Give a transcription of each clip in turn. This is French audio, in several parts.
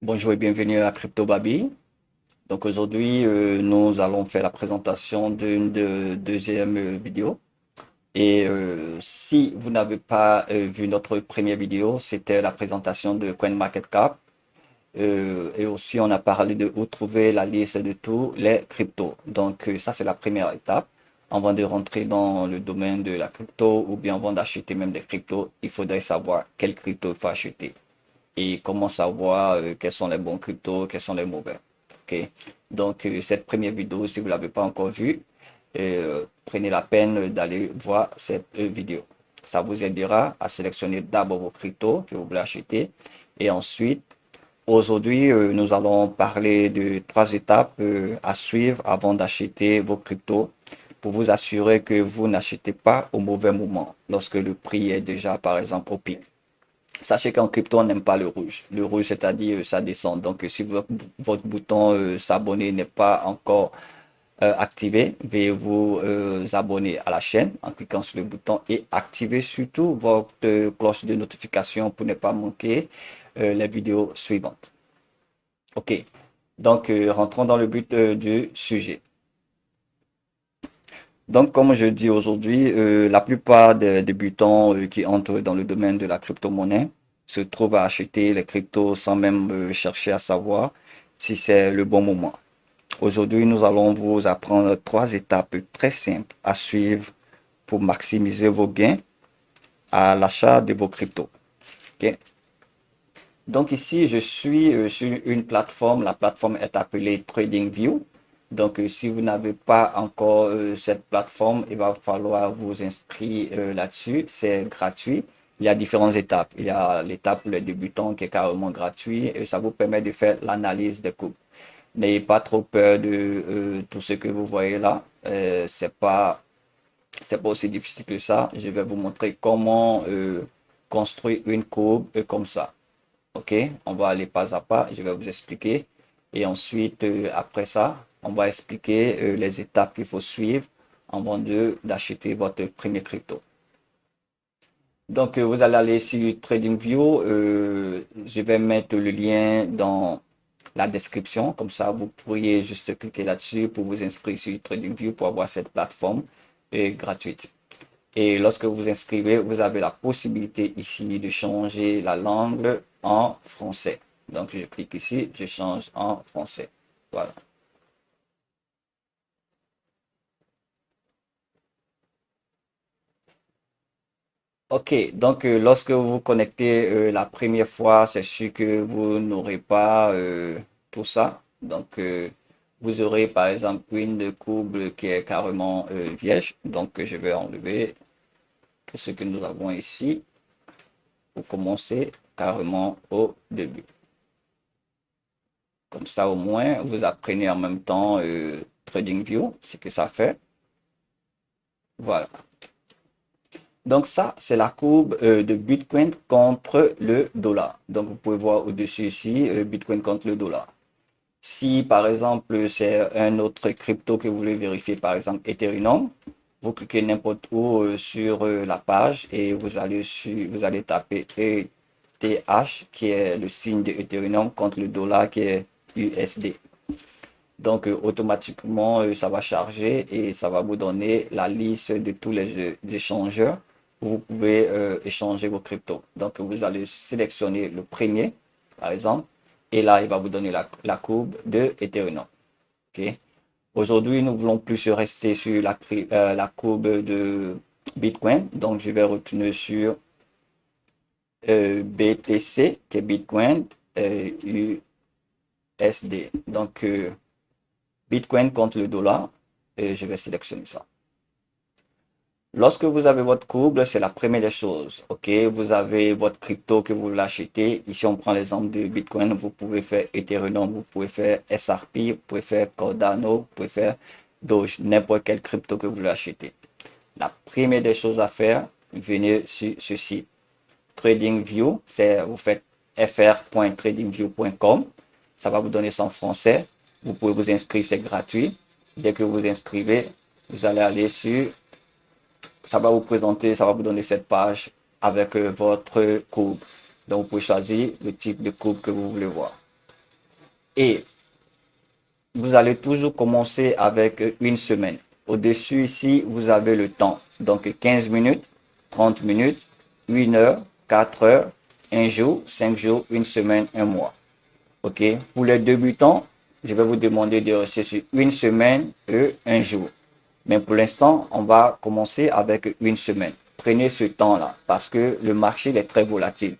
Bonjour et bienvenue à Crypto Baby. Donc aujourd'hui, nous allons faire la présentation d'une deuxième vidéo. Et si vous n'avez pas vu notre première vidéo, c'était la présentation de CoinMarketCap. Et aussi, on a parlé de où trouver la liste de tous les cryptos. Donc ça, c'est la première étape. Avant de rentrer dans le domaine de la crypto ou bien avant d'acheter même des cryptos, il faudrait savoir quel crypto il faut acheter et comment savoir quels sont les bons cryptos, quels sont les mauvais. Ok. Donc, cette première vidéo, si vous ne l'avez pas encore vue, prenez la peine d'aller voir cette vidéo. Ça vous aidera à sélectionner d'abord vos cryptos que vous voulez acheter. Et ensuite, aujourd'hui, nous allons parler de trois étapes à suivre avant d'acheter vos cryptos pour vous assurer que vous n'achetez pas au mauvais moment, lorsque le prix est déjà, par exemple, au pic. Sachez qu'en crypto, on n'aime pas le rouge. Le rouge, c'est-à-dire ça descend. Donc, si votre bouton s'abonner n'est pas encore activé, veuillez vous abonner à la chaîne en cliquant sur le bouton et activez surtout votre cloche de notification pour ne pas manquer les vidéos suivantes. OK. Donc, rentrons dans le but du sujet. Donc, comme je dis aujourd'hui, la plupart des débutants qui entrent dans le domaine de la crypto-monnaie se trouvent à acheter les cryptos sans même chercher à savoir si c'est le bon moment. Aujourd'hui, nous allons vous apprendre trois étapes très simples à suivre pour maximiser vos gains à l'achat de vos cryptos. Ok. Donc ici, je suis sur une plateforme. La plateforme est appelée TradingView. Donc, si vous n'avez pas encore cette plateforme, il va falloir vous inscrire là-dessus. C'est gratuit. Il y a différentes étapes. Il y a l'étape pour les débutants qui est carrément gratuit et ça vous permet de faire l'analyse des coûts. N'ayez pas trop peur de tout ce que vous voyez là. C'est pas aussi difficile que ça. Je vais vous montrer comment construire une courbe comme ça. OK? On va aller pas à pas. Je vais vous expliquer. Et ensuite, après ça, on va expliquer les étapes qu'il faut suivre avant d'acheter votre premier crypto. Donc, vous allez aller sur TradingView. Je vais mettre le lien dans la description. Comme ça, vous pourriez juste cliquer là-dessus pour vous inscrire sur TradingView pour avoir cette plateforme gratuite. Et lorsque vous vous inscrivez, vous avez la possibilité ici de changer la langue en français. Donc, je clique ici, je change en français. Voilà. OK, donc lorsque vous vous connectez la première fois, c'est sûr que vous n'aurez pas tout ça. Donc, vous aurez par exemple une courbe qui est carrément vierge. Donc, je vais enlever tout ce que nous avons ici pour commencer carrément au début. Comme ça, au moins, vous apprenez en même temps TradingView, ce que ça fait. Voilà. Donc ça, c'est la courbe de Bitcoin contre le dollar. Donc vous pouvez voir au-dessus ici, Bitcoin contre le dollar. Si par exemple c'est un autre crypto que vous voulez vérifier, par exemple Ethereum, vous cliquez n'importe où sur la page et vous allez taper ETH qui est le signe de Ethereum contre le dollar qui est USD. Donc automatiquement ça va charger et ça va vous donner la liste de tous les échangeurs où vous pouvez échanger vos cryptos. Donc vous allez sélectionner le premier par exemple et là il va vous donner la courbe de Ethereum. Ok. Aujourd'hui nous voulons plus rester sur la courbe de Bitcoin. Donc je vais retourner sur BTC qui est Bitcoin USD. Donc Bitcoin contre le dollar et je vais sélectionner ça. Lorsque vous avez votre courbe, c'est la première des choses. OK, vous avez votre crypto que vous l'achetez. Ici, on prend l'exemple de Bitcoin. Vous pouvez faire Ethereum, vous pouvez faire SRP, vous pouvez faire Cardano, vous pouvez faire Doge, n'importe quel crypto que vous l'achetez. La première des choses à faire, venez sur ce site. TradingView, c'est vous faites fr.tradingview.com. Ça va vous donner ça en français. Vous pouvez vous inscrire, c'est gratuit. Dès que vous vous inscrivez, vous allez aller sur, ça va vous présenter, ça va vous donner cette page avec votre courbe. Donc, vous pouvez choisir le type de courbe que vous voulez voir. Et vous allez toujours commencer avec une semaine. Au-dessus ici, vous avez le temps. Donc 15 minutes, 30 minutes, 1 heure, 4 heures, un jour, 5 jours, une semaine, un mois. OK? Pour les débutants, je vais vous demander de rester sur une semaine et un jour. Mais pour l'instant, on va commencer avec une semaine. Prenez ce temps-là parce que le marché est très volatile.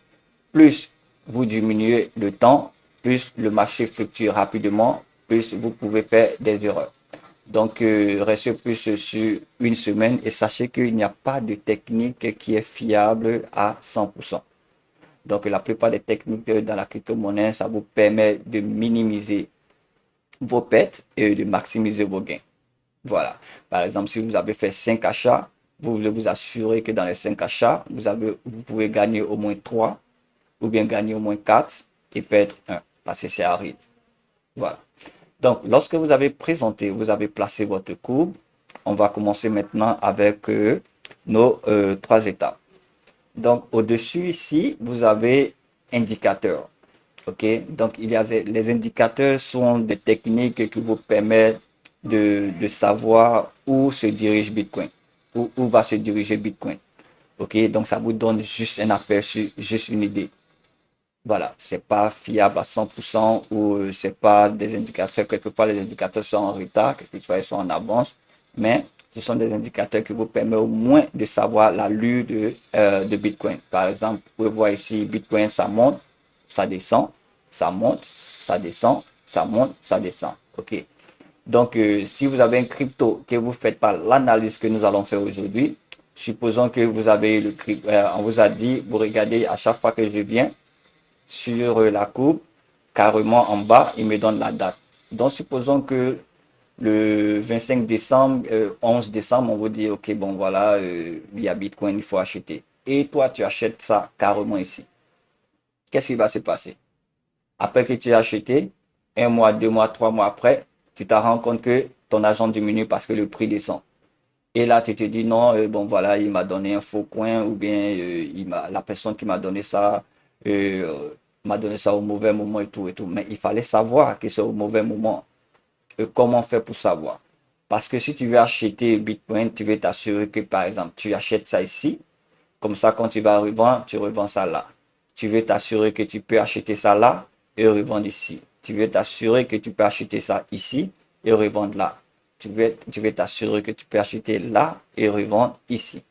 Plus vous diminuez le temps, plus le marché fluctue rapidement, plus vous pouvez faire des erreurs. Donc, restez plus sur une semaine et sachez qu'il n'y a pas de technique qui est fiable à 100%. Donc, la plupart des techniques dans la crypto-monnaie, ça vous permet de minimiser vos pertes et de maximiser vos gains. Voilà. Par exemple, si vous avez fait 5 achats, vous voulez vous assurer que dans les 5 achats, vous pouvez gagner au moins 3 ou bien gagner au moins 4 et perdre un parce que ça arrive. Voilà. Donc, lorsque vous avez présenté, vous avez placé votre courbe, on va commencer maintenant avec nos 3 étapes. Donc, au-dessus ici, vous avez indicateurs. OK? Donc, les indicateurs sont des techniques qui vous permettent de savoir où se dirige Bitcoin, où va se diriger Bitcoin. OK? Donc, ça vous donne juste un aperçu, juste une idée. Voilà, c'est pas fiable à 100% ou c'est pas des indicateurs. Quelquefois, les indicateurs sont en retard, quelquefois, ils sont en avance, mais ce sont des indicateurs qui vous permettent au moins de savoir l'allure de Bitcoin. Par exemple, vous pouvez voir ici, Bitcoin, ça monte, ça descend, ça monte, ça descend, ça monte, ça descend. OK. Donc, si vous avez un crypto que vous ne faites pas l'analyse que nous allons faire aujourd'hui, supposons que vous avez le crypto, on vous a dit, vous regardez à chaque fois que je viens, sur la courbe, carrément en bas, il me donne la date. Donc, supposons que le 25 décembre, 11 décembre, on vous dit, OK, bon, voilà, il y a Bitcoin, il faut acheter. Et toi, tu achètes ça carrément ici. Qu'est-ce qui va se passer? Après que tu as acheté, 1 mois, 2 mois, 3 mois après, tu te rends compte que ton argent diminue parce que le prix descend. Et là, tu te dis, non, bon, voilà, il m'a donné un faux coin ou bien la personne qui m'a donné ça au mauvais moment et tout et tout. Mais il fallait savoir que c'est au mauvais moment. Comment faire pour savoir? Parce que si tu veux acheter Bitcoin, tu veux t'assurer que, par exemple, tu achètes ça ici. Comme ça, quand tu vas revendre, tu revends ça là. Tu veux t'assurer que tu peux acheter ça là et revendre ici. Tu veux t'assurer que tu peux acheter ça ici et revendre là. Tu veux t'assurer que tu peux acheter là et revendre ici.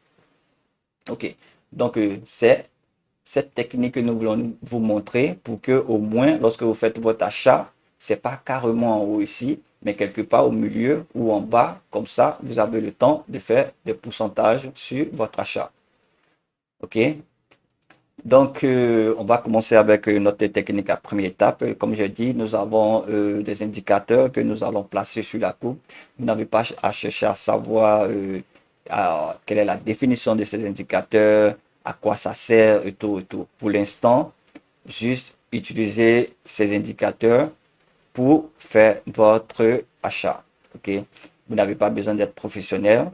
OK. Donc, c'est cette technique que nous voulons vous montrer pour que au moins, lorsque vous faites votre achat, c'est pas carrément en haut ici, mais quelque part au milieu ou en bas. Comme ça, vous avez le temps de faire des pourcentages sur votre achat. OK? Donc, on va commencer avec notre technique à première étape. Comme j'ai dit, nous avons des indicateurs que nous allons placer sur la courbe. Vous n'avez pas à chercher à savoir quelle est la définition de ces indicateurs, à quoi ça sert et tout et tout. Pour l'instant, juste utiliser ces indicateurs pour faire votre achat. OK? Vous n'avez pas besoin d'être professionnel.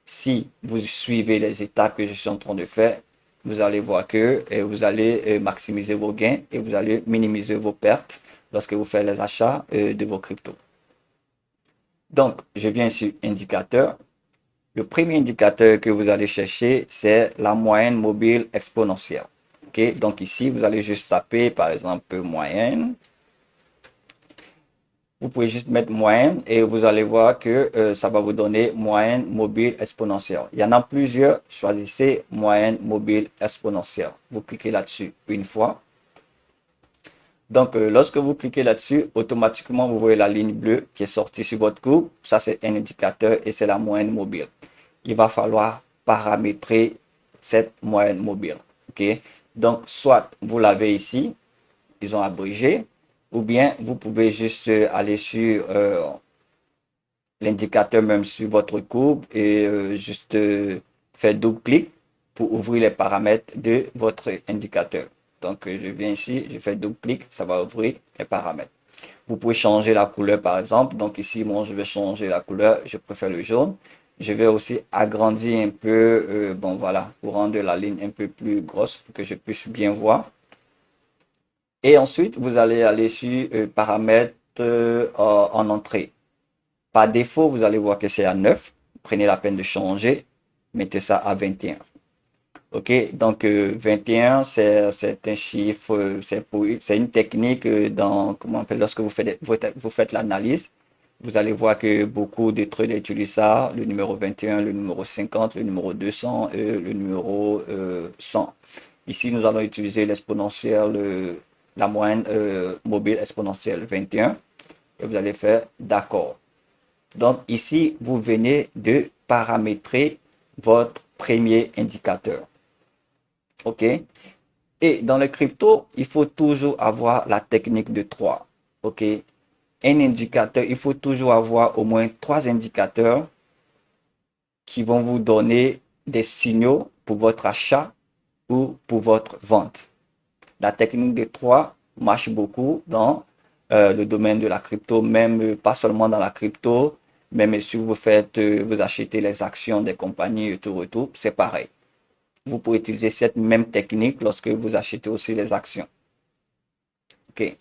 Si vous suivez les étapes que je suis en train de faire, vous allez voir que vous allez maximiser vos gains et vous allez minimiser vos pertes lorsque vous faites les achats de vos cryptos. Donc, je viens sur indicateur. Le premier indicateur que vous allez chercher, c'est la moyenne mobile exponentielle. OK? Donc ici, vous allez juste taper, par exemple, moyenne. Vous pouvez juste mettre moyenne et vous allez voir que ça va vous donner moyenne mobile exponentielle. Il y en a plusieurs. Choisissez moyenne mobile exponentielle. Vous cliquez là-dessus une fois. Donc, lorsque vous cliquez là-dessus, automatiquement, vous voyez la ligne bleue qui est sortie sur votre courbe. Ça, c'est un indicateur et c'est la moyenne mobile. Il va falloir paramétrer cette moyenne mobile. OK? Donc, soit vous l'avez ici, ils ont abrégé, ou bien vous pouvez juste aller sur l'indicateur même sur votre courbe et juste faire double-clic pour ouvrir les paramètres de votre indicateur. Donc, je viens ici, je fais double-clic, ça va ouvrir les paramètres. Vous pouvez changer la couleur par exemple. Donc ici, moi, je vais changer la couleur, je préfère le jaune. Je vais aussi agrandir un peu, bon voilà, pour rendre la ligne un peu plus grosse pour que je puisse bien voir. Et ensuite, vous allez aller sur paramètres en entrée. Par défaut, vous allez voir que c'est à 9. Prenez la peine de changer. Mettez ça à 21. OK, donc 21, c'est un chiffre, c'est une technique dans, comment on appelle, lorsque vous faites l'analyse, vous allez voir que beaucoup de traders utilisent ça, le numéro 21, le numéro 50, le numéro 200 et le numéro 100. Ici, nous allons utiliser l'exponentielle, la moyenne mobile exponentielle 21 et vous allez faire d'accord. Donc ici, vous venez de paramétrer votre premier indicateur. OK? Et dans les cryptos, il faut toujours avoir la technique de 3. OK? Un indicateur, il faut toujours avoir au moins 3 indicateurs qui vont vous donner des signaux pour votre achat ou pour votre vente. La technique de 3 marche beaucoup dans le domaine de la crypto, même pas seulement dans la crypto, même si vous faites, vous achetez les actions des compagnies et tout, c'est pareil. Vous pouvez utiliser cette même technique lorsque vous achetez aussi les actions. OK.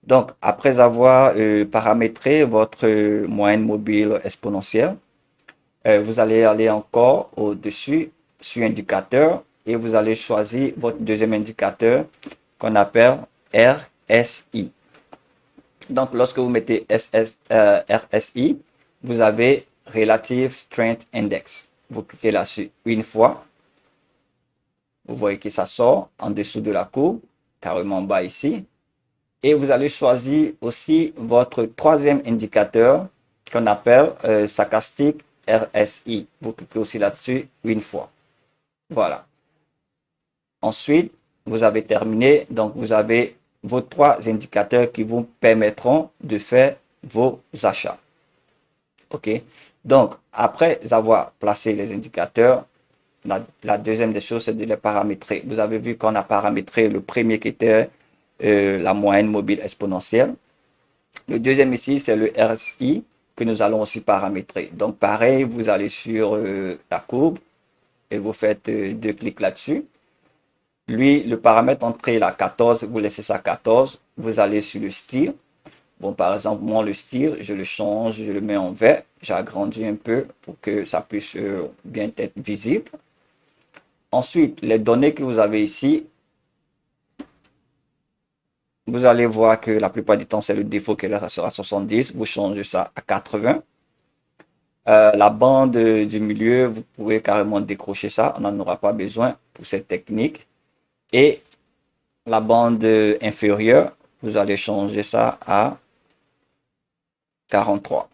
Donc, après avoir paramétré votre moyenne mobile exponentielle, vous allez aller encore au-dessus sur indicateur et vous allez choisir votre deuxième indicateur qu'on appelle RSI. Donc, lorsque vous mettez RSI, vous avez Relative Strength Index. Vous cliquez là-dessus une fois. Vous voyez que ça sort en dessous de la courbe, carrément en bas ici. Et vous allez choisir aussi votre troisième indicateur qu'on appelle Stochastic RSI. Vous cliquez aussi là-dessus une fois. Voilà. Ensuite, vous avez terminé. Donc, vous avez vos 3 indicateurs qui vous permettront de faire vos achats. OK? Donc, après avoir placé les indicateurs, la deuxième des choses, c'est de les paramétrer. Vous avez vu qu'on a paramétré le premier qui était la moyenne mobile exponentielle. Le deuxième ici, c'est le RSI que nous allons aussi paramétrer. Donc, pareil, vous allez sur la courbe et vous faites 2 clics là-dessus. Lui, le paramètre entrée, la 14, vous laissez ça 14. Vous allez sur le style. Bon, par exemple, moi, le style, je le change, je le mets en vert. J'agrandis un peu pour que ça puisse bien être visible. Ensuite, les données que vous avez ici, vous allez voir que la plupart du temps, c'est le défaut que là, ça sera 70. Vous changez ça à 80. La bande du milieu, vous pouvez carrément décrocher ça. On n'en aura pas besoin pour cette technique. Et la bande inférieure, vous allez changer ça à 43.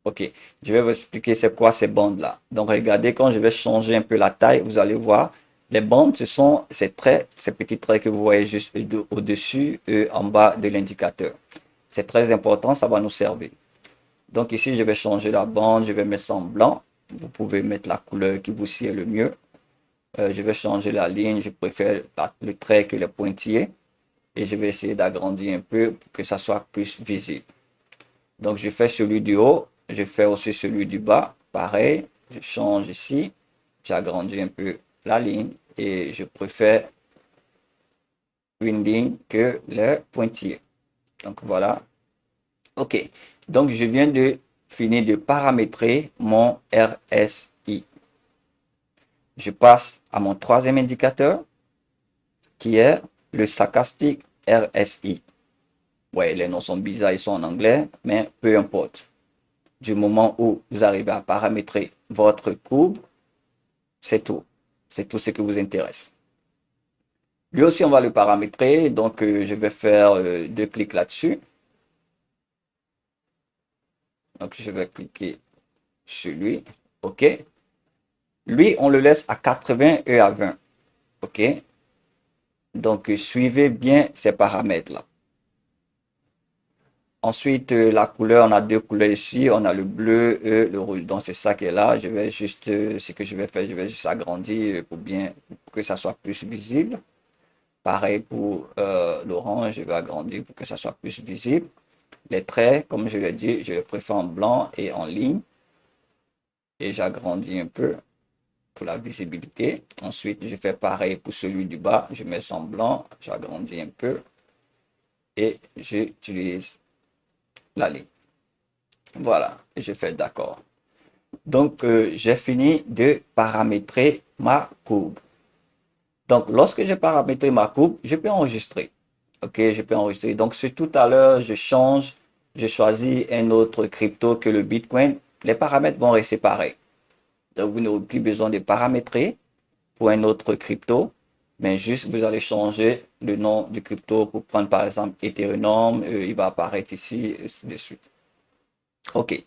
OK. Je vais vous expliquer c'est quoi ces bandes-là. Donc, regardez, quand je vais changer un peu la taille, vous allez voir, les bandes, ce sont ces traits, ces petits traits que vous voyez juste au-dessus et en bas de l'indicateur. C'est très important, ça va nous servir. Donc, ici, je vais changer la bande, je vais mettre ça en blanc. Vous pouvez mettre la couleur qui vous sied le mieux. Je vais changer la ligne, je préfère le trait que le pointillé. Et je vais essayer d'agrandir un peu pour que ça soit plus visible. Donc, je fais celui du haut, je fais aussi celui du bas. Pareil, je change ici, j'agrandis un peu la ligne et je préfère une ligne que le pointillé. Donc, voilà. OK. Donc, je viens de finir de paramétrer mon RSI. Je passe à mon troisième indicateur qui est le Stochastic RSI. Ouais, les noms sont bizarres, ils sont en anglais, mais peu importe. Du moment où vous arrivez à paramétrer votre courbe, c'est tout. C'est tout ce qui vous intéresse. Lui aussi, on va le paramétrer. Donc, je vais faire 2 clics là-dessus. Donc, je vais cliquer sur lui. OK. Lui, on le laisse à 80 et à 20. OK. Donc, suivez bien ces paramètres-là. Ensuite, la couleur, on a 2 couleurs ici. On a le bleu et le rouge. Donc, c'est ça qui est là. Je vais juste, ce que je vais faire, je vais juste agrandir pour bien, pour que ça soit plus visible. Pareil pour l'orange, je vais agrandir pour que ça soit plus visible. Les traits, comme je l'ai dit, je les préfère en blanc et en ligne. Et j'agrandis un peu pour la visibilité. Ensuite, je fais pareil pour celui du bas. Je mets ça en blanc, j'agrandis un peu. et j'utilise la ligne. Voilà, et je fais d'accord. Donc, j'ai fini de paramétrer ma courbe. Donc, lorsque j'ai paramétré ma courbe, je peux enregistrer. OK, je peux enregistrer. Donc, si tout à l'heure, je choisis un autre crypto que le Bitcoin, les paramètres vont rester pareils. Donc, vous n'aurez plus besoin de paramétrer pour un autre crypto, mais juste vous allez changer le nom du crypto pour prendre par exemple Ethereum, il va apparaître ici, et ainsi de suite. OK.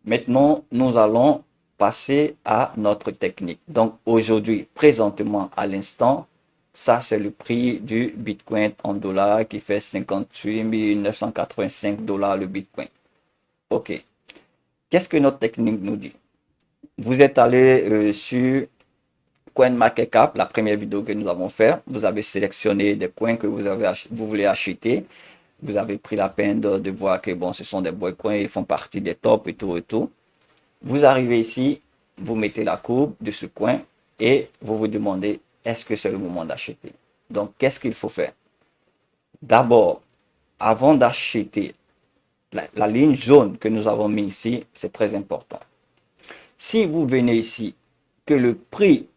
Maintenant, nous allons passer à notre technique. Donc, aujourd'hui, présentement, à l'instant, ça, c'est le prix du Bitcoin en dollars qui fait 58 985 $ le Bitcoin. OK. Qu'est-ce que notre technique nous dit? Vous êtes allé sur CoinMarketCap, la première vidéo que nous avons fait. Vous avez sélectionné des coins que vous voulez acheter. Vous avez pris la peine de voir que bon, ce sont des beaux coins, ils font partie des tops et tout et tout. Vous arrivez ici, vous mettez la courbe de ce coin et vous vous demandez est-ce que c'est le moment d'acheter. Donc, qu'est-ce qu'il faut faire? D'abord, avant d'acheter, la ligne jaune que nous avons mis ici, c'est très important. Si vous venez ici, que le prix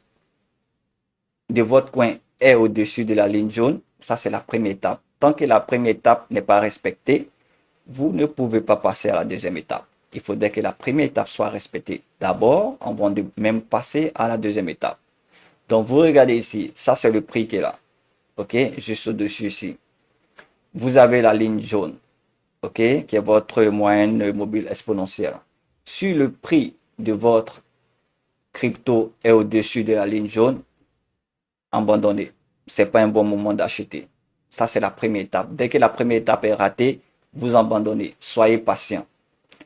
de votre coin est au-dessus de la ligne jaune, ça c'est la première étape. Tant que la première étape n'est pas respectée, vous ne pouvez pas passer à la deuxième étape. Il faudrait que la première étape soit respectée d'abord avant de même passer à la deuxième étape. Donc, vous regardez ici, ça c'est le prix qui est là. OK, juste au-dessus ici. Vous avez la ligne jaune, OK, qui est votre moyenne mobile exponentielle. Si le prix de votre crypto est au-dessus de la ligne jaune, abandonnez. Ce n'est pas un bon moment d'acheter. Ça, c'est la première étape. Dès que la première étape est ratée, vous abandonnez. Soyez patient.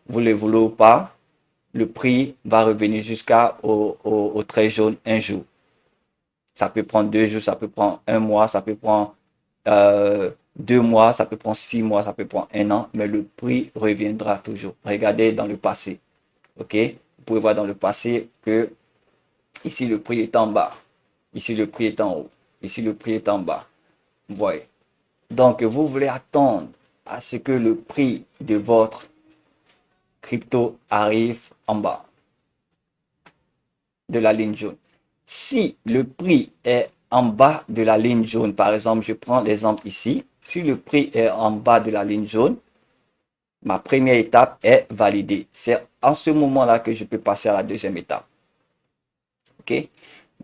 Vous le voulez ou pas, le prix va revenir jusqu'à au trait jaune un jour. Ça peut prendre 2 jours, ça peut prendre un mois, ça peut prendre 2 mois, ça peut prendre 6 mois, ça peut prendre un an, mais le prix reviendra toujours. Regardez dans le passé. OK? Vous pouvez voir dans le passé que ici le prix est en bas. Ici le prix est en haut. Ici le prix est en bas. Vous voyez? Donc vous voulez attendre à ce que le prix de votre crypto arrive en bas de la ligne jaune. Si le prix est en bas de la ligne jaune, par exemple, je prends l'exemple ici, si le prix est en bas de la ligne jaune, ma première étape est validée. C'est en ce moment-là que je peux passer à la deuxième étape. OK?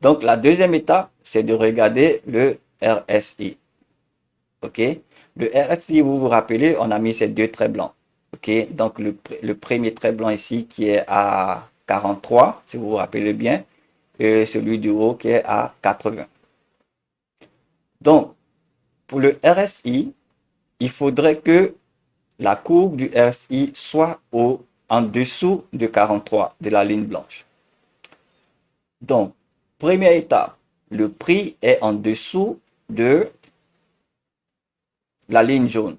Donc, la deuxième étape, c'est de regarder le RSI. OK? Le RSI, vous vous rappelez, on a mis ces deux traits blancs. OK? Donc, le premier trait blanc ici qui est à 43, si vous vous rappelez bien, et celui du haut qui est à 80. Donc, pour le RSI, il faudrait que la courbe du RSI soit en dessous de 43, de la ligne blanche. Donc, première étape, le prix est en dessous de la ligne jaune.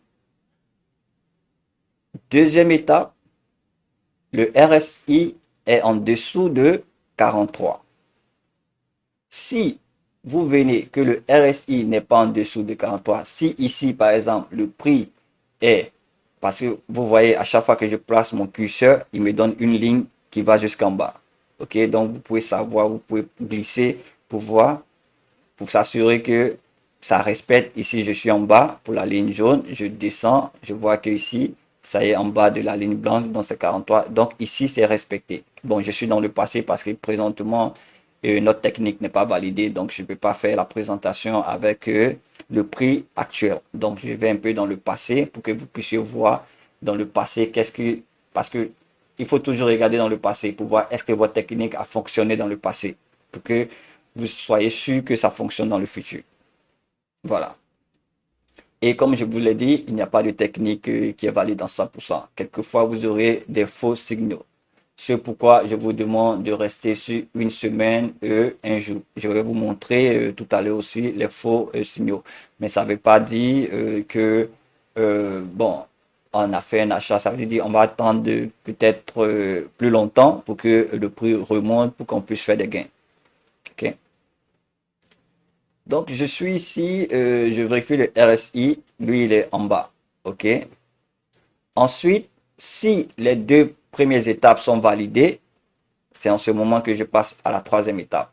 Deuxième étape, le RSI est en dessous de 43. Si vous venez que le RSI n'est pas en dessous de 43, si ici par exemple le prix est, parce que vous voyez à chaque fois que je place mon curseur, il me donne une ligne qui va jusqu'en bas. OK, donc vous pouvez savoir, vous pouvez glisser pour voir, pour s'assurer que ça respecte. Ici je suis en bas pour la ligne jaune, je descends, je vois que ici ça est en bas de la ligne blanche, donc c'est 43. Donc ici c'est respecté. Bon, je suis dans le passé parce que présentement notre technique n'est pas validée, donc je ne peux pas faire la présentation avec le prix actuel. Donc je vais un peu dans le passé pour que vous puissiez voir dans le passé parce que il faut toujours regarder dans le passé pour voir est-ce que votre technique a fonctionné dans le passé pour que vous soyez sûr que ça fonctionne dans le futur. Voilà. Et comme je vous l'ai dit, il n'y a pas de technique qui est valide dans 100%. Quelquefois, vous aurez des faux signaux. C'est pourquoi je vous demande de rester sur une semaine, un jour. Je vais vous montrer tout à l'heure aussi les faux signaux. Mais ça ne veut pas dire que, bon, on a fait un achat. Ça veut dire on va attendre peut-être plus longtemps pour que le prix remonte, pour qu'on puisse faire des gains. OK? Donc, je suis ici, je vérifie le RSI. Lui, il est en bas. OK? Ensuite, si les deux premières étapes sont validées, c'est en ce moment que je passe à la troisième étape.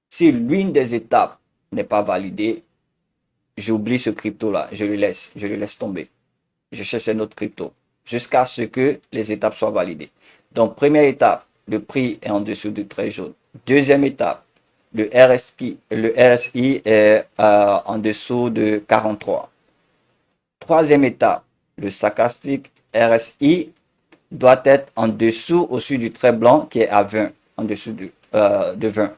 Si l'une des étapes n'est pas validée, j'oublie ce crypto-là, je le laisse tomber. Je cherche un autre crypto jusqu'à ce que les étapes soient validées. Donc, première étape, le prix est en dessous du trait jaune. Deuxième étape, le RSI est en dessous de 43. Troisième étape, le stochastique RSI doit être en dessous au-dessus du trait blanc qui est à 20, en dessous de 20.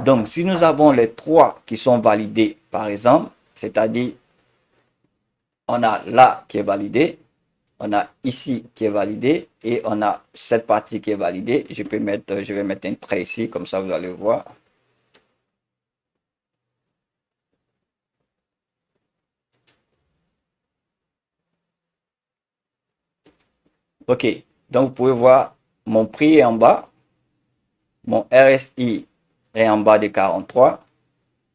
Donc, si nous avons les trois qui sont validés, par exemple, c'est-à-dire, on a là qui est validé, on a ici qui est validé et on a cette partie qui est validée. Je vais mettre un trait ici, comme ça vous allez voir. OK, donc vous pouvez voir, mon prix est en bas, mon RSI est en bas de 43,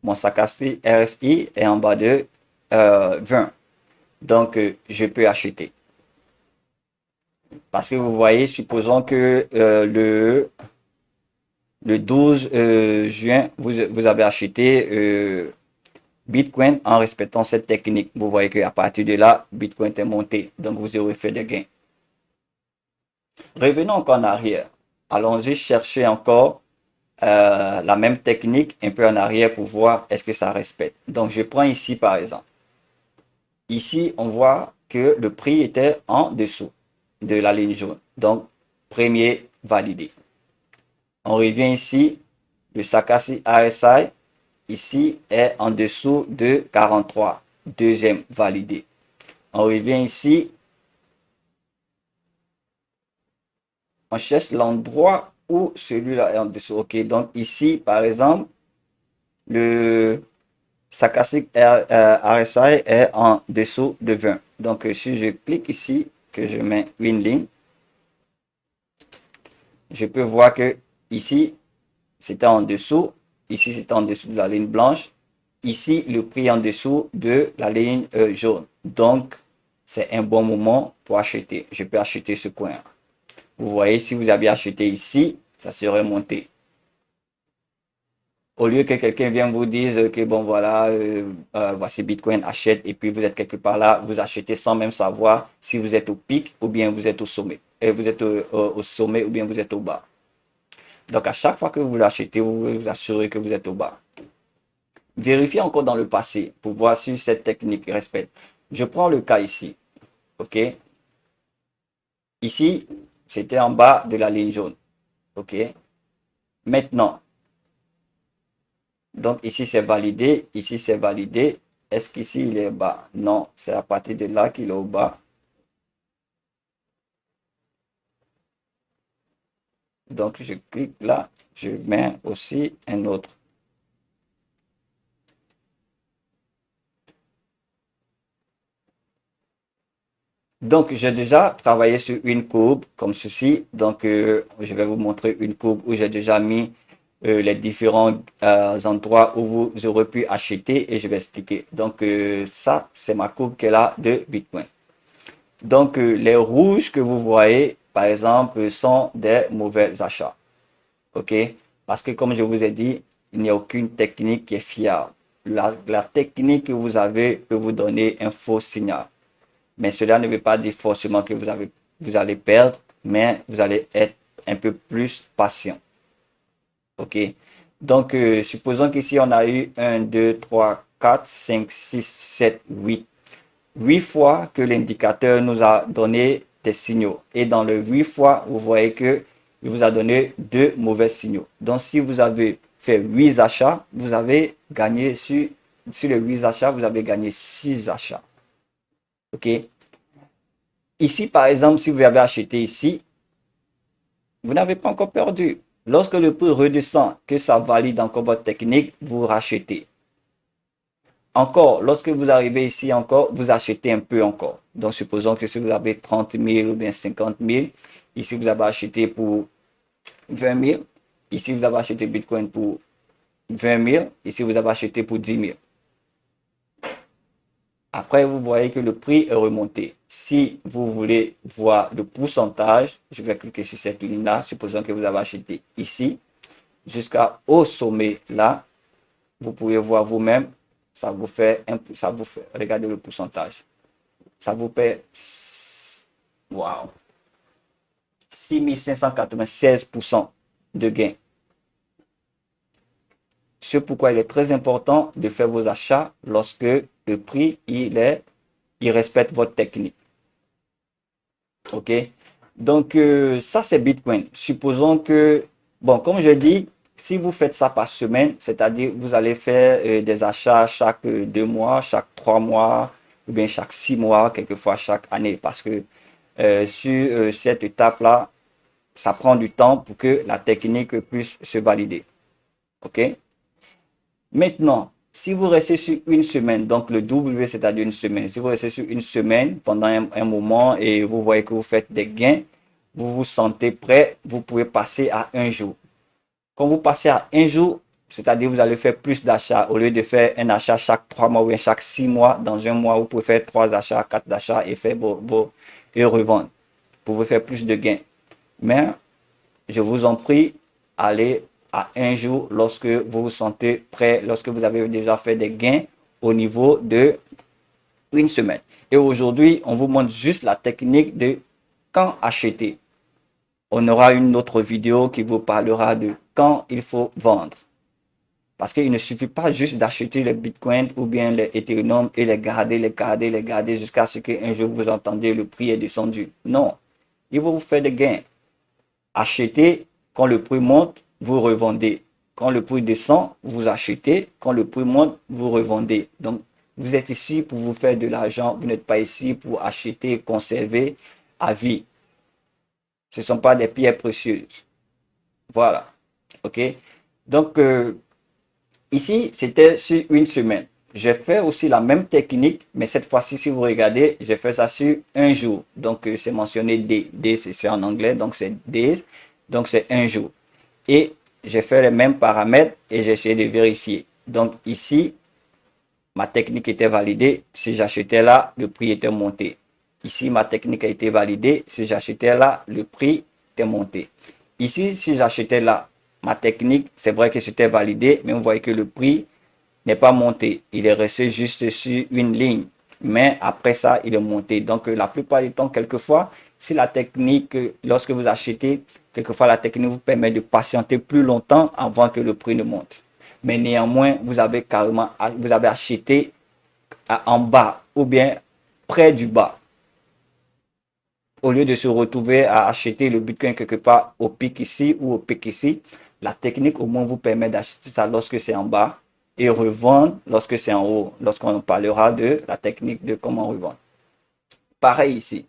mon stochastique RSI est en bas de 20. Donc, je peux acheter. Parce que vous voyez, supposons que le 12 juin, vous avez acheté Bitcoin en respectant cette technique. Vous voyez qu'à partir de là, Bitcoin est monté. Donc, vous aurez fait des gains. Revenons encore en arrière. Allons-y chercher encore la même technique un peu en arrière pour voir est-ce que ça respecte. Donc, je prends ici par exemple. Ici, on voit que le prix était en dessous de la ligne jaune. Donc, premier validé. On revient ici, le Stochastic RSI, ici, est en dessous de 43. Deuxième validé. On revient ici, on cherche l'endroit où celui-là est en dessous. OK, donc ici, par exemple, le Stochastic RSI est en dessous de 20. Donc, si je clique ici, que je mets une ligne, je peux voir que ici, c'était en dessous. Ici, c'était en dessous de la ligne blanche. Ici, le prix est en dessous de la ligne jaune. Donc, c'est un bon moment pour acheter. Je peux acheter ce coin. Vous voyez, si vous avez acheté ici, ça serait monté. Au lieu que quelqu'un vienne vous dire que bon voilà, voici Bitcoin, achète, et puis vous êtes quelque part là, vous achetez sans même savoir si vous êtes au pic ou bien vous êtes au sommet. Et vous êtes au sommet ou bien vous êtes au bas. Donc à chaque fois que vous l'achetez, vous vous assurez que vous êtes au bas. Vérifiez encore dans le passé pour voir si cette technique respecte. Je prends le cas ici. OK? Ici, c'était en bas de la ligne jaune. OK? Maintenant, donc ici c'est validé, ici c'est validé. Est-ce qu'ici il est bas? Non, c'est à partir de là qu'il est au bas. Donc je clique là, je mets aussi un autre. Donc j'ai déjà travaillé sur une courbe comme ceci. Donc je vais vous montrer une courbe où j'ai déjà mis les différents endroits où vous aurez pu acheter et je vais expliquer. Donc ça, c'est ma courbe qui est là de Bitcoin. Donc les rouges que vous voyez, par exemple, sont des mauvais achats. OK? Parce que comme je vous ai dit, il n'y a aucune technique qui est fiable. La technique que vous avez peut vous donner un faux signal. Mais cela ne veut pas dire forcément que vous allez perdre, mais vous allez être un peu plus patient. OK? Donc, supposons qu'ici, on a eu 1, 2, 3, 4, 5, 6, 7, 8. 8 fois que l'indicateur nous a donné des signaux. Et dans le 8 fois, vous voyez que il vous a donné 2 mauvais signaux. Donc, si vous avez fait 8 achats, vous avez gagné sur les 8 achats, vous avez gagné 6 achats. OK? Ici, par exemple, si vous avez acheté ici, vous n'avez pas encore perdu. Lorsque le prix redescend, que ça valide encore votre technique, vous rachetez. Encore, lorsque vous arrivez ici encore, vous achetez un peu encore. Donc, supposons que si vous avez 30 000 ou bien 50 000, ici vous avez acheté pour 20 000, ici vous avez acheté Bitcoin pour 20 000, ici vous avez acheté pour 10 000. Après, vous voyez que le prix est remonté. Si vous voulez voir le pourcentage, je vais cliquer sur cette ligne-là, supposons que vous avez acheté ici, jusqu'au sommet là, vous pouvez voir vous-même, regardez le pourcentage. Ça vous fait, wow, 6596% de gain. C'est pourquoi il est très important de faire vos achats lorsque le prix, il respecte votre technique. OK? Donc, ça, c'est Bitcoin. Supposons que, bon, comme je dis, si vous faites ça par semaine, c'est-à-dire vous allez faire des achats chaque 2 mois, chaque 3 mois, ou bien chaque 6 mois, quelquefois chaque année, parce que sur cette étape-là, ça prend du temps pour que la technique puisse se valider. OK? Maintenant, si vous restez sur une semaine, donc le W, c'est-à-dire une semaine, si vous restez sur une semaine pendant un moment et vous voyez que vous faites des gains, vous vous sentez prêt, vous pouvez passer à un jour. Quand vous passez à un jour, c'est-à-dire vous allez faire plus d'achats. Au lieu de faire un achat chaque 3 mois ou bien chaque 6 mois, dans un mois, vous pouvez faire 3 achats, 4 achats et faire et revendre. Vous pouvez faire plus de gains. Mais je vous en prie, allez à un jour lorsque vous vous sentez prêt, lorsque vous avez déjà fait des gains au niveau de une semaine. Et aujourd'hui, on vous montre juste la technique de quand acheter. On aura une autre vidéo qui vous parlera de quand il faut vendre. Parce qu'il ne suffit pas juste d'acheter les bitcoins ou bien les Ethereum et les garder jusqu'à ce qu'un jour vous entendez le prix est descendu. Non, il va vous faire des gains. Achetez, quand le prix monte, vous revendez. Quand le prix descend, vous achetez. Quand le prix monte, vous revendez. Donc, vous êtes ici pour vous faire de l'argent. Vous n'êtes pas ici pour acheter, conserver à vie. Ce ne sont pas des pierres précieuses. Voilà. OK? Donc, ici, c'était sur une semaine. J'ai fait aussi la même technique, mais cette fois-ci, si vous regardez, j'ai fait ça sur un jour. Donc, c'est mentionné D. D, c'est en anglais, donc c'est days. Donc, c'est un jour. Et j'ai fait les mêmes paramètres et j'ai essayé de vérifier. Donc, ici, ma technique était validée. Si j'achetais là, le prix était monté. Ici, ma technique a été validée. Si j'achetais là, le prix était monté. Ici, si j'achetais là, ma technique, c'est vrai que c'était validé, mais vous voyez que le prix n'est pas monté. Il est resté juste sur une ligne. Mais après ça, il est monté. Donc, la plupart du temps, quelquefois, si la technique, lorsque vous achetez, quelquefois, la technique vous permet de patienter plus longtemps avant que le prix ne monte. Mais néanmoins, vous avez acheté en bas ou bien près du bas. Au lieu de se retrouver à acheter le Bitcoin quelque part au pic ici ou au pic ici, la technique au moins vous permet d'acheter ça lorsque c'est en bas et revendre lorsque c'est en haut, lorsqu'on parlera de la technique de comment revendre. Pareil ici.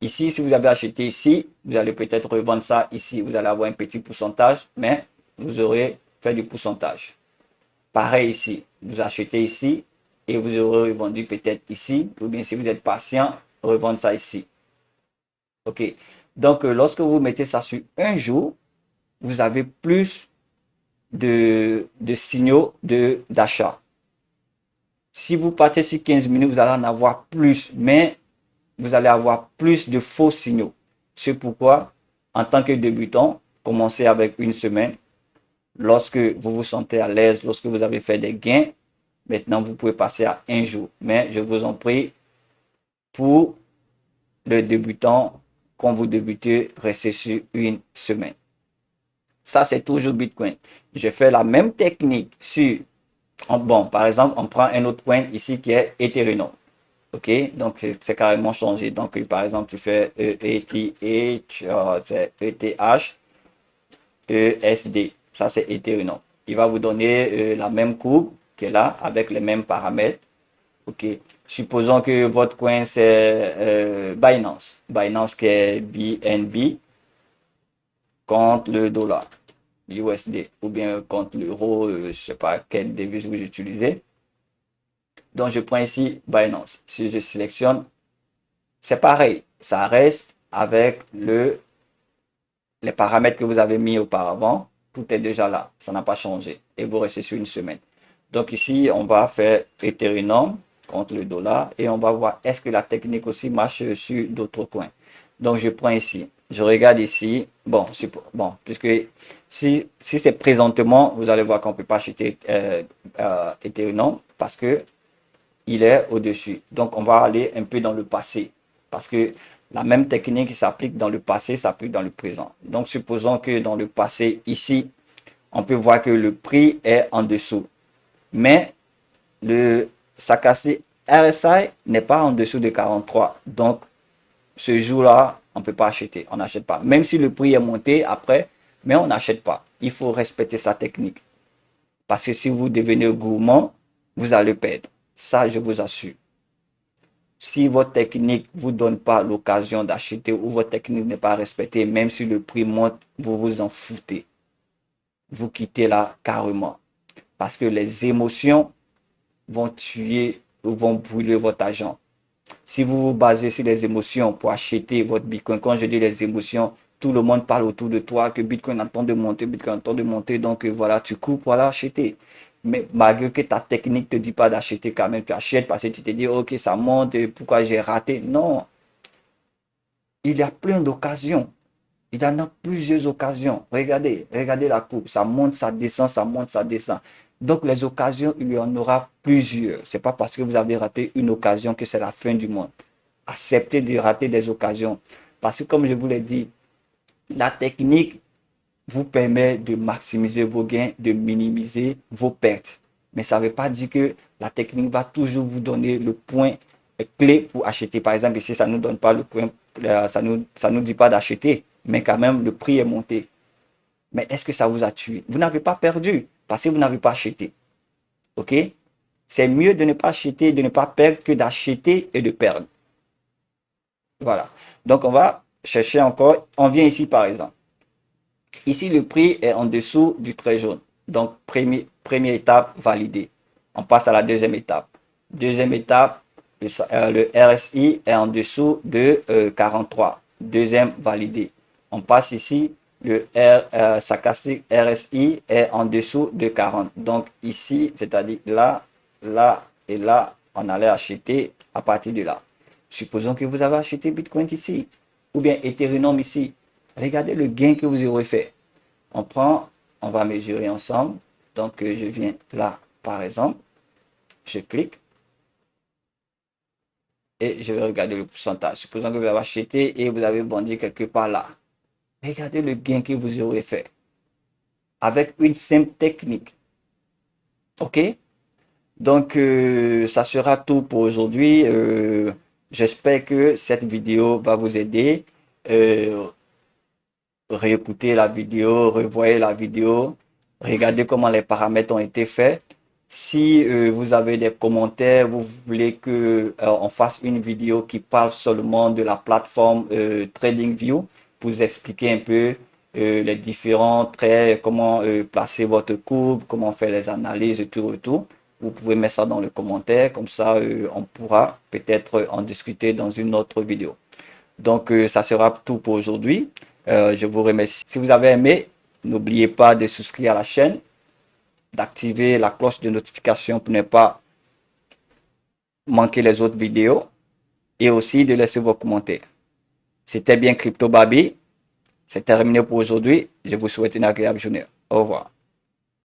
Ici, si vous avez acheté ici, vous allez peut-être revendre ça ici. Vous allez avoir un petit pourcentage, mais vous aurez fait du pourcentage. Pareil ici. Vous achetez ici et vous aurez revendu peut-être ici. Ou bien si vous êtes patient, revendre ça ici. OK. Donc, lorsque vous mettez ça sur un jour, vous avez plus de signaux d'achat. Si vous partez sur 15 minutes, vous allez en avoir plus, mais vous allez avoir plus de faux signaux. C'est pourquoi, en tant que débutant, commencez avec une semaine. Lorsque vous vous sentez à l'aise, lorsque vous avez fait des gains, maintenant vous pouvez passer à un jour. Mais je vous en prie, pour le débutant, quand vous débutez, restez sur une semaine. Ça, c'est toujours Bitcoin. J'ai fait la même technique sur, bon, par exemple, on prend un autre coin ici qui est Ethereum. OK, donc c'est carrément changé. Donc, par exemple, tu fais ETH, c'est ETH, ESD. Ça, c'est Ethereum. Il va vous donner la même courbe qui est là avec les mêmes paramètres. OK. Supposons que votre coin, c'est Binance. Binance qui est BNB contre le dollar USD ou bien contre l'euro, je ne sais pas quelle devise vous utilisez. Donc, je prends ici Binance. Si je sélectionne, c'est pareil. Ça reste avec les paramètres que vous avez mis auparavant. Tout est déjà là. Ça n'a pas changé. Et vous restez sur une semaine. Donc, ici, on va faire Ethereum. Donc, ici, on va faire contre le dollar et on va voir est-ce que la technique aussi marche sur d'autres coins. Donc, je prends ici, je regarde ici. Bon, puisque si c'est présentement, vous allez voir qu'on ne peut pas acheter Ethereum parce que il est au-dessus. Donc, on va aller un peu dans le passé parce que la même technique qui s'applique dans le passé s'applique dans le présent. Donc, supposons que dans le passé, ici, on peut voir que le prix est en dessous. Mais le Sakassi RSI n'est pas en dessous de 43. Donc, ce jour-là, on ne peut pas acheter. On n'achète pas. Même si le prix est monté après, mais on n'achète pas. Il faut respecter sa technique. Parce que si vous devenez gourmand, vous allez perdre. Ça, je vous assure. Si votre technique ne vous donne pas l'occasion d'acheter ou votre technique n'est pas respectée, même si le prix monte, vous vous en foutez. Vous quittez là carrément. Parce que les émotions vont tuer ou vont brûler votre argent. Si vous vous basez sur les émotions pour acheter votre Bitcoin, quand je dis les émotions, tout le monde parle autour de toi que Bitcoin attend de monter, Bitcoin attend de monter, donc voilà, tu cours pour aller acheter. Mais malgré que ta technique ne te dit pas d'acheter, quand même, tu achètes parce que tu te dis, ok, ça monte, pourquoi j'ai raté? Non, il y a plein d'occasions. Il y en a plusieurs occasions. Regardez la courbe. Ça monte, ça descend, ça monte, ça descend. Donc, les occasions, il y en aura plusieurs. Ce n'est pas parce que vous avez raté une occasion que c'est la fin du monde. Acceptez de rater des occasions. Parce que, comme je vous l'ai dit, la technique vous permet de maximiser vos gains, de minimiser vos pertes. Mais ça ne veut pas dire que la technique va toujours vous donner le point clé pour acheter. Par exemple, ici, ça ne nous donne pas le point, ça nous dit pas d'acheter, mais quand même, le prix est monté. Mais est-ce que ça vous a tué? Vous n'avez pas perdu parce que vous n'avez pas acheté. OK? C'est mieux de ne pas acheter, de ne pas perdre que d'acheter et de perdre. Voilà. Donc, on va chercher encore. On vient ici, par exemple. Ici, le prix est en dessous du trait jaune. Donc, première étape validée. On passe à la deuxième étape. Deuxième étape, le RSI est en dessous de 43. Deuxième validé. On passe ici, le Sakassi RSI est en dessous de 40. Donc, ici, c'est-à-dire là, là et là, on allait acheter à partir de là. Supposons que vous avez acheté Bitcoin ici, ou bien Ethereum ici. Regardez le gain que vous aurez fait. On va mesurer ensemble. Donc, je viens là, par exemple. Je clique. Et je vais regarder le pourcentage. Supposons que vous avez acheté et vous avez vendu quelque part là. Regardez le gain que vous aurez fait. Avec une simple technique. OK? Donc, ça sera tout pour aujourd'hui. J'espère que cette vidéo va vous aider. Réécoutez la vidéo, revoyez la vidéo, regardez comment les paramètres ont été faits. Si vous avez des commentaires, vous voulez que on fasse une vidéo qui parle seulement de la plateforme TradingView pour vous expliquer un peu les différents traits, comment placer votre courbe, comment faire les analyses et tout. Vous pouvez mettre ça dans les commentaires, comme ça on pourra peut-être en discuter dans une autre vidéo. Donc, ça sera tout pour aujourd'hui. Je vous remercie. Si vous avez aimé, n'oubliez pas de souscrire à la chaîne, d'activer la cloche de notification pour ne pas manquer les autres vidéos et aussi de laisser vos commentaires. C'était bien Crypto Baby. C'est terminé pour aujourd'hui. Je vous souhaite une agréable journée. Au revoir.